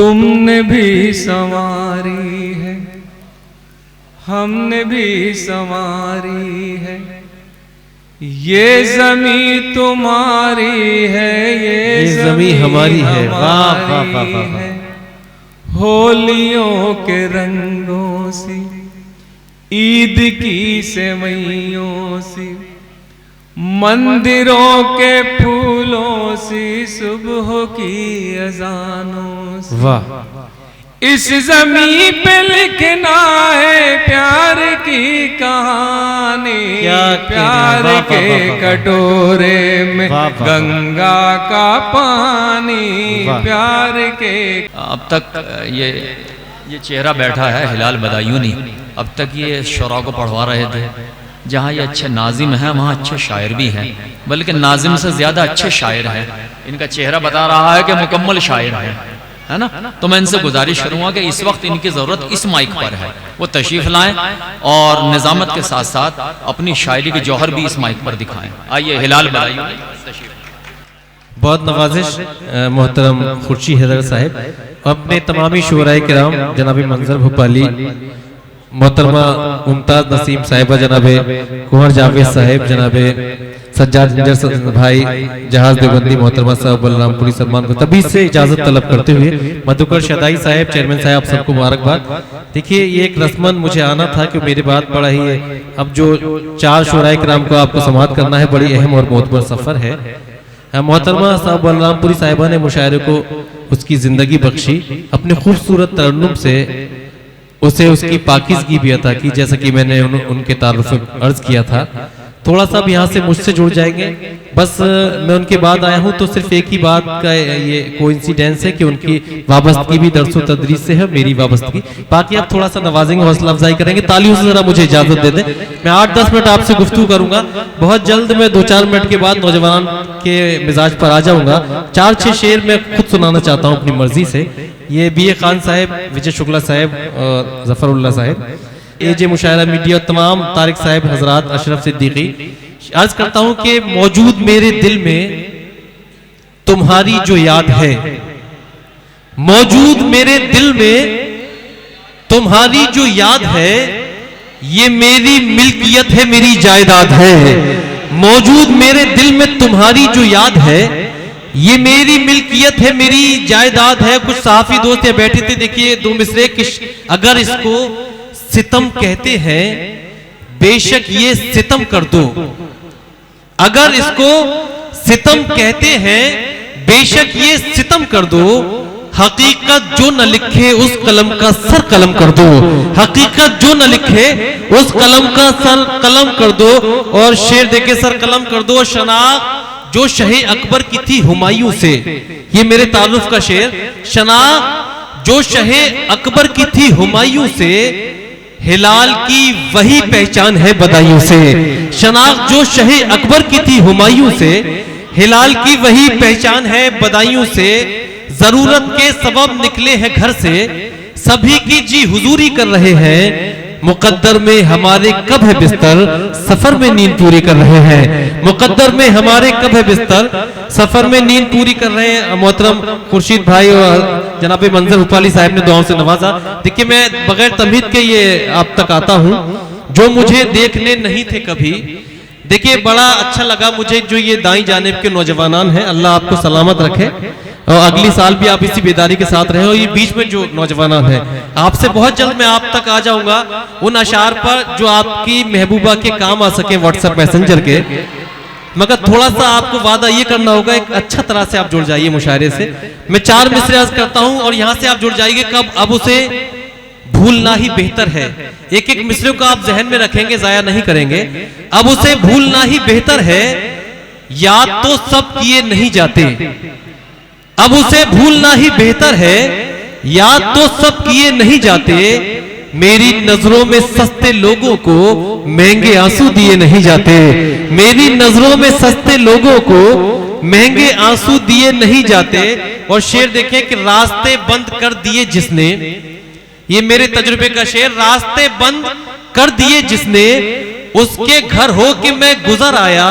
तुमने भी संवारी है, हमने भी संवारी है, ये जमी तुम्हारी है, ये जमी हमारी है। वाह वाह वाह वाह। होलियों के रंगों से, ईद की सेवइयों से, मंदिरों के फूलों से, सुबह की अजानों से, वाह, इस जमी पे लिखना है प्यार की कहानी। प्यार के कटोरे में गंगा का पानी, प्यार के। अब तक ये चेहरा बैठा है हिलाल बदायूनी, अब तक ये शुरा को पढ़वा रहे थे। जहाँ ये अच्छे नाजिम हैं वहाँ अच्छे शायर भी हैं, बल्कि नाजिम से ज्यादा अच्छे शायर हैं। इनका चेहरा बता रहा है कि मुकम्मल शायर है ना। तो मैं इनसे गुजारिश करूंगा कि इस वक्त इनकी जरूरत इस माइक पर है, वो तशरीफ लाएं और निजामत के साथ साथ अपनी शायरी के जौहर भी इस माइक पर दिखाएं। आइए हिलाल बदायूनी तशरीफ। बहुत नवाजिश मोहतरम खुर्शी हैदर साहब, अपने तमामी शुराए किराम, जनाब मंजर भोपाली, मोहतरमा मुमताज नसीम साहिबा, जनाबे कुंवर जावेद साहब, जनाबे सज्जाद निंजर भाई, जहाज देवबंदी, मोहतरमा साहब बलरामपुरी, सलमान को तभी से इजाजत तलब करते हुए मधुकर शदाई साहब, चेयरमैन साहब, आप सबको मुबारकबाद। देखिए ये एक रस्मन मुझे आना था कि मेरी बात पड़ा ही है। अब जो 4 शुराए किराम को आपको समाअत करना है, बड़ी अहम और मोतबर सफर है। मोहतरमा साहब बलरामपुरी साहिबा ने मुशायरे को उसकी जिंदगी बख्शी, अपने खूबसूरत तरन्नुम से उसे उसकी पाकीज़गी भी अता की, जैसा कि मैंने उनके तारुफ अर्ज किया था। थोड़ा सा भी यहाँ से मुझसे जुड़ जाएंगे, बस मैं उनके बाद आया हूँ तो सिर्फ एक ही बात का ये कोइंसिडेंस है कि उनकी वाबस्तगी भी दर्स व तदरीस से है, मेरी वाबस्तगी। बाकी आप थोड़ा सा नवाजेंगे, हौसला अफजाई करेंगे, तालियों से जरा मुझे इजाजत दे दें। मैं 8-10 मिनट आपसे गुफ्तगू करूंगा, बहुत जल्द मैं 2-4 मिनट के बाद नौजवान के मिजाज पर आ जाऊंगा। 4-6 शेर मैं खुद सुनाना चाहता हूँ अपनी मर्जी से। ये BA खान साहब, विजय शुक्ला साहब और जफरुल्लाह साहब, AJ मुशायरा मीडिया, तमाम तारिक साहब हजरात, अशरफ सिद्दीकी, अर्ज करता हूं कि मौजूद मेरे दिल में तुम्हारी जो याद है, मौजूद मेरे दिल में तुम्हारी जो याद है, ये मेरी मिल्कियत है, मेरी जायदाद है। मौजूद मेरे दिल में तुम्हारी जो याद है, ये मेरी मिल्कियत है, मेरी जायदाद है। कुछ सहाफी दोस्त यहाँ बैठे थे, देखिए 2 मिसरे, अगर इसको सितम कहते हैं बेशक ये सितम कर दो, अगर इसको सितम कहते हैं बेशक ये सितम कर दो, हकीकत जो न लिखे उस कलम का सर कलम कर दो, हकीकत जो न लिखे उस कलम का सर कलम कर दो। और शेर देके सर कलम कर दो, शनाख्त जो शहे अकबर की थी हुमायूं से, ये मेरे ताल्लुक का शेर। शनाख्त जो शहे अकबर की थी हुमायूं से, हिलाल की वही पहचान है बदायूं से। शनाख्त जो शहे अकबर की थी हुमायूं से, हिलाल की वही पहचान है बदायूं से। जरूरत के सबब निकले हैं घर से, सभी की जी हुजूरी कर रहे हैं। मुकद्दर में हमारे कब है बिस्तर, सफर में नींद पूरी कर रहे हैं। मुकद्दर में हमारे कब है बिस्तर, सफर में नींद पूरी कर रहे हैं। मोहतरम खुर्शीद भाई और जनाब मंजर भोपाली साहब ने दुआओं से नवाजा। देखिए मैं बगैर तमहीद के ये आप तक आता हूँ, जो मुझे देखने नहीं थे कभी। देखिए बड़ा अच्छा लगा मुझे जो ये दाई जानिब के नौजवान हैं, अल्लाह आपको सलामत रखे और अगली साल भी आप इसी बेदारी के साथ रहे। और ये बीच में जो नौजवान हैं, आपसे बहुत जल्द मैं आप तक आ जाऊंगा उन अशार पर जो आपकी महबूबा के काम आ सके व्हाट्सएप मैसेंजर के। मगर थोड़ा सा आपको वादा ये करना होगा, एक अच्छा तरह से आप जुड़ जाइए मुशायरे से। मैं 4 मिसरे अर्ज करता हूं और यहां से आप जुड़ जाइए कब, अब उसे भूलना ही बेहतर है। एक एक मिसरे को आप जहन में रखेंगे, जाया नहीं करेंगे। अब उसे भूलना ही बेहतर है, याद तो सब किए नहीं जाते। अब उसे भूलना ही बेहतर है, याद तो सब किए नहीं जाते। मेरी नजरों में सस्ते लोगों को महंगे आंसू दिए नहीं जाते। मेरी नजरों में सस्ते लोगों को महंगे आंसू दिए नहीं जाते। और शेर देखें कि रास्ते बंद कर दिए जिसने, ये मेरे तजुर्बे का शेर, रास्ते बंद कर दिए जिसने, उसके घर हो के मैं गुजर आया,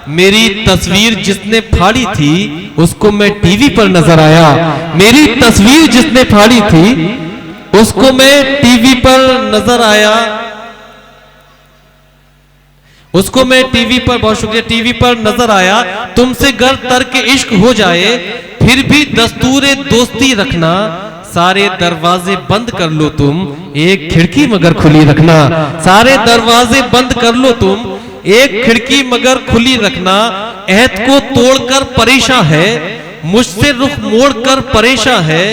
मेरी तस्वीर जिसने फाड़ी थी उसको मैं टीवी पर नजर आया। मेरी तस्वीर जिसने फाड़ी थी उसको मैं टीवी पर नजर आया। उसको मैं टीवी पर, बहुत शुक्रिया, टीवी पर नजर आया। तुमसे गर तर्क इश्क हो जाए फिर भी दस्तूरे दोस्ती रखना। सारे दरवाजे बंद कर लो तुम, एक खिड़की मगर खुली रखना। सारे दरवाजे बंद कर लो तुम, एक खिड़की मगर खुली रखना। अहद को तोड़कर परेशान है, मुझसे रुख मोड़कर परेशान है।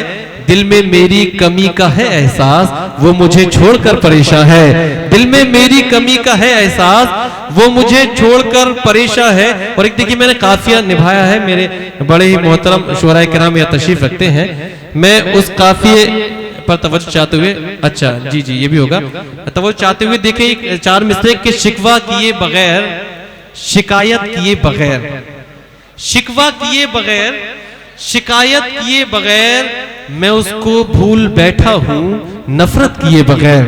दिल में मेरी कमी का है एहसास, वो मुझे छोड़कर परेशान है। दिल में मेरी कमी का है एहसास, वो मुझे छोड़कर परेशान है। और एक देखिए मैंने काफिया निभाया है, मेरे बड़े ही मोहतरम शुअराए किराम यहाँ तशरीफ रखते हैं। मैं उस काफिये पर तवज्जो चाहते हुए, अच्छा जी जी ये भी होगा, तवज्जो चाहते हुए देखिए 4 मिसरे के शिकवा किए बगैर, शिकायत किए बगैर, शिकवा किए बगैर, शिकायत किए बगैर मैं उसको भूल बैठा हूं नफरत किए बगैर।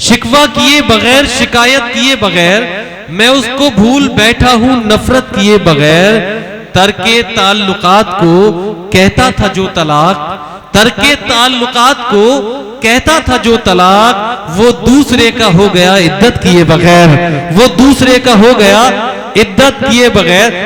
शिकवा किए बगैर, शिकायत किए बगैर मैं उसको भूल बैठा हूं नफरत किए बगैर। तर्के ताल्लुकात को कहता था जो तलाक, तर्के ताल्लुकात को कहता था जो तलाक, वो दूसरे का हो गया इद्दत किए बगैर। वो दूसरे का हो गया इद्दत किए बगैर।